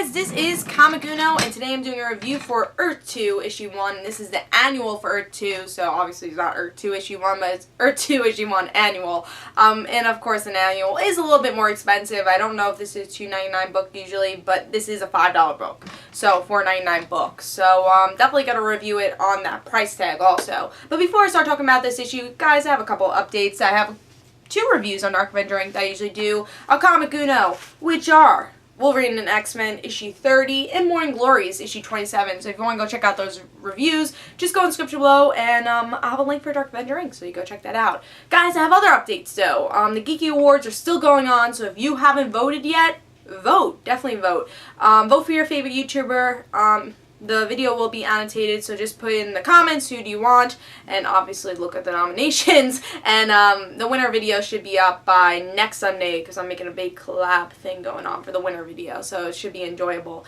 guys, this is Comic Uno, and today I'm doing a review for Earth 2 issue 1, and this is the annual for Earth 2, so obviously it's not Earth 2 issue 1, but it's Earth 2 issue 1 annual. And of course an annual is a little bit more expensive. I don't know if this is $2.99 book usually, but this is a $5 book, so $4.99 book. So definitely gotta review it on that price tag also. But before I start talking about this issue, guys, I have a couple updates. I have 2 reviews on DarkAvengerINC that I usually do on Comic Uno, which are Wolverine and X-Men issue 30 and Morning Glories issue 27. So if you want to go check out those reviews, just go in the description below, and I'll have a link for DarkAvengerINC, so you go check that out. Guys, I have other updates though. The Geeky Awards are still going on, so if you haven't voted yet, vote. Definitely vote. Vote for your favorite YouTuber. The video will be annotated, so just put in the comments who do you want, and obviously look at the nominations. And the winner video should be up by next Sunday, because I'm making a big collab thing going on for the winner video, so it should be enjoyable.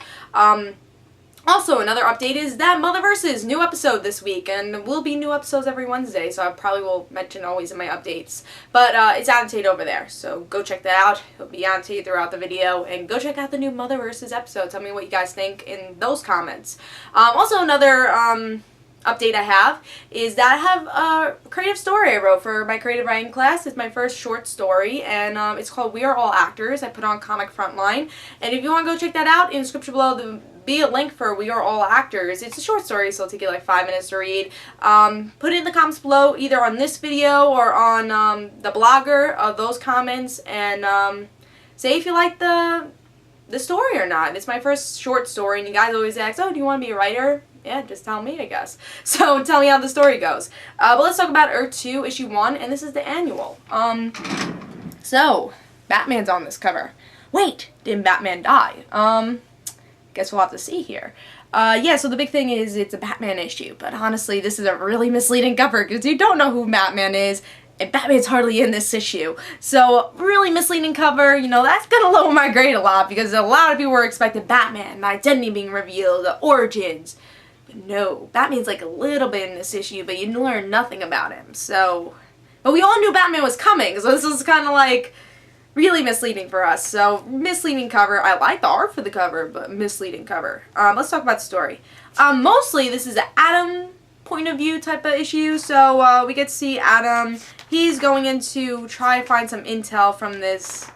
Also, another update is that Motherverse's new episode this week, and there will be new episodes every Wednesday, so I probably will mention always in my updates. But it's annotated over there, so go check that out. It'll be annotated throughout the video, and go check out the new Motherverse's episode. Tell me what you guys think in those comments. Also, another update I have is that I have a creative story I wrote for my creative writing class. It's my first short story, and it's called We Are All Actors. I put on Comic Frontline, and if you want to go check that out, in the description below, there'll be a link for We Are All Actors. It's a short story, so it'll take you like 5 minutes to read. Put it in the comments below, either on this video or on the blogger of those comments, and say if you like the story or not. It's my first short story, and you guys always ask, oh, do you want to be a writer? Yeah, just tell me, I guess. So tell me how the story goes. But let's talk about Earth 2 issue 1, and this is the annual. So Batman's on this cover. Wait, didn't Batman die? Guess we'll have to see here. Yeah, so the big thing is it's a Batman issue, but honestly, this is a really misleading cover because you don't know who Batman is, and Batman's hardly in this issue. So, really misleading cover, you know, that's gonna lower my grade a lot because a lot of people were expecting Batman, the identity being revealed, the origins. But no, Batman's like a little bit in this issue, but you learn nothing about him, so. But we all knew Batman was coming, so this is kind of like really misleading for us. So, misleading cover. I like the art for the cover, but misleading cover. Let's talk about the story. Mostly, this is an Adam point of view type of issue. So, we get to see Adam. He's going in to try to find some intel from this,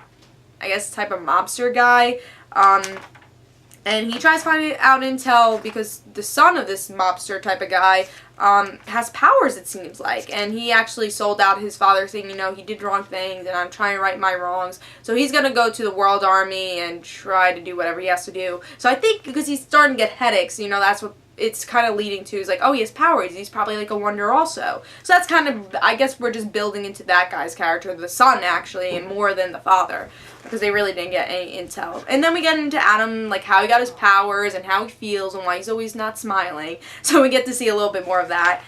I guess, type of mobster guy. And he tries to find out intel because the son of this mobster type of guy has powers, it seems like. And he actually sold out his father, saying, you know, he did wrong things and I'm trying to right my wrongs. So he's going to go to the World Army and try to do whatever he has to do. So I think because he's starting to get headaches, you know, that's what it's kind of leading to. Is like, oh, he has powers. He's probably like a wonder also. So that's kind of, I guess we're just building into that guy's character, the son actually, and more than the father, because they really didn't get any intel. And then we get into Adam, like how he got his powers and how he feels and why he's always not smiling. So we get to see a little bit more of that.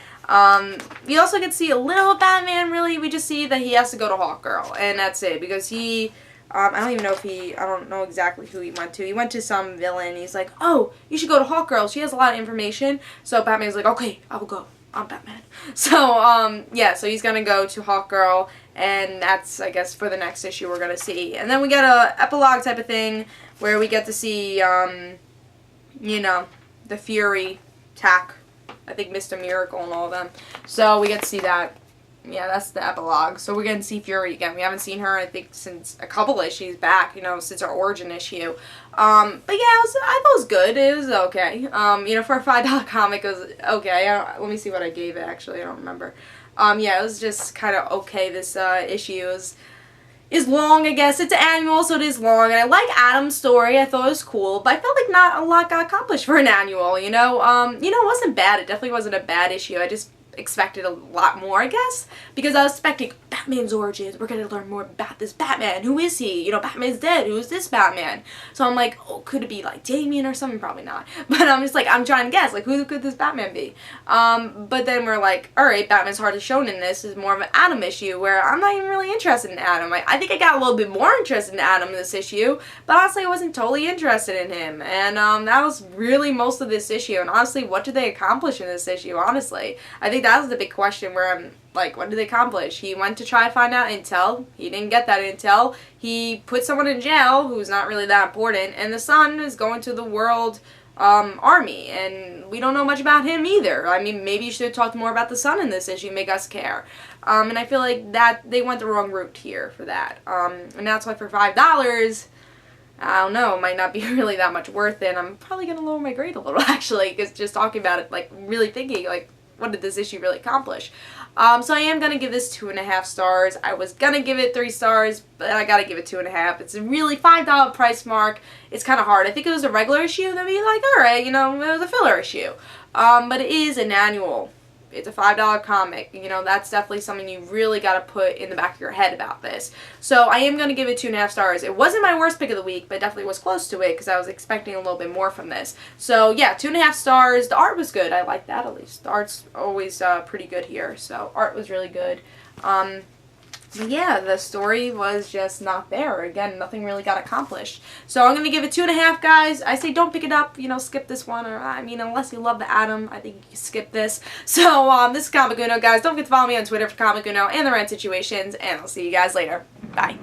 We also get to see a little of Batman, really. We just see that he has to go to Hawkgirl, and that's it, because he I don't even know if I don't know exactly who he went to. He went to some villain. He's like, oh, you should go to Hawkgirl. She has a lot of information. So Batman's like, okay, I will go. I'm Batman. So, yeah, so he's gonna go to Hawkgirl, and that's, I guess, for the next issue we're gonna see. And then we get a epilogue type of thing, where we get to see, you know, the Fury attack, I think Mr. Miracle and all of them. So we get to see that. Yeah, that's the epilogue. So we're going to see Fury again. We haven't seen her, I think, since a couple issues back, you know, since our origin issue. But yeah, I thought it was good. It was okay. You know, for a $5 comic, it was okay. Let me see what I gave it, actually. I don't remember. Yeah, it was just kind of okay. This issue is long, I guess. It's an annual, so it is long. And I like Adam's story. I thought it was cool. But I felt like not a lot got accomplished for an annual, you know. You know, it wasn't bad. It definitely wasn't a bad issue. I just expected a lot more, I guess, because I was expecting Batman's origins. We're gonna learn more about this Batman. Who is he? You know, Batman's dead. Who is this Batman? So I'm like, oh, could it be like Damien or something? Probably not. But I'm just like, I'm trying to guess, like, who could this Batman be? But then we're like, alright, Batman's hardly shown in this. Is more of an Adam issue, where I'm not even really interested in Adam. I think I got a little bit more interested in Adam in this issue, but honestly, I wasn't totally interested in him. And that was really most of this issue. And honestly, what did they accomplish in this issue, honestly? I think that was the big question, where Like, what did they accomplish? He went to try to find out intel. He didn't get that intel. He put someone in jail who's not really that important. And the son is going to the world army. And we don't know much about him either. I mean, maybe you should have talked more about the son in this issue, make us care. And I feel like that they went the wrong route here for that. And that's why for $5, I don't know, it might not be really that much worth it. I'm probably going to lower my grade a little, actually, because just talking about it, like, really thinking, like, what did this issue really accomplish? So I am going to give this 2.5 stars. I was going to give it 3 stars, but I got to give it 2.5. It's a really $5 price mark. It's kind of hard. I think if it was a regular issue, that'd be like, alright, you know, it was a filler issue. But it is an annual. It's a $5 comic. You know, that's definitely something you really got to put in the back of your head about this. So I am going to give it 2.5 stars. It wasn't my worst pick of the week, but definitely was close to it because I was expecting a little bit more from this. So yeah, 2.5 stars. The art was good. I like that at least. The art's always pretty good here. So art was really good. But yeah, the story was just not there. Again, nothing really got accomplished. So I'm going to give it 2.5, guys. I say don't pick it up, you know, skip this one. Or I mean, unless you love the Atom, I think you can skip this. So this is Comic Uno, guys. Don't forget to follow me on Twitter for Comic Uno and the rant situations. And I'll see you guys later. Bye.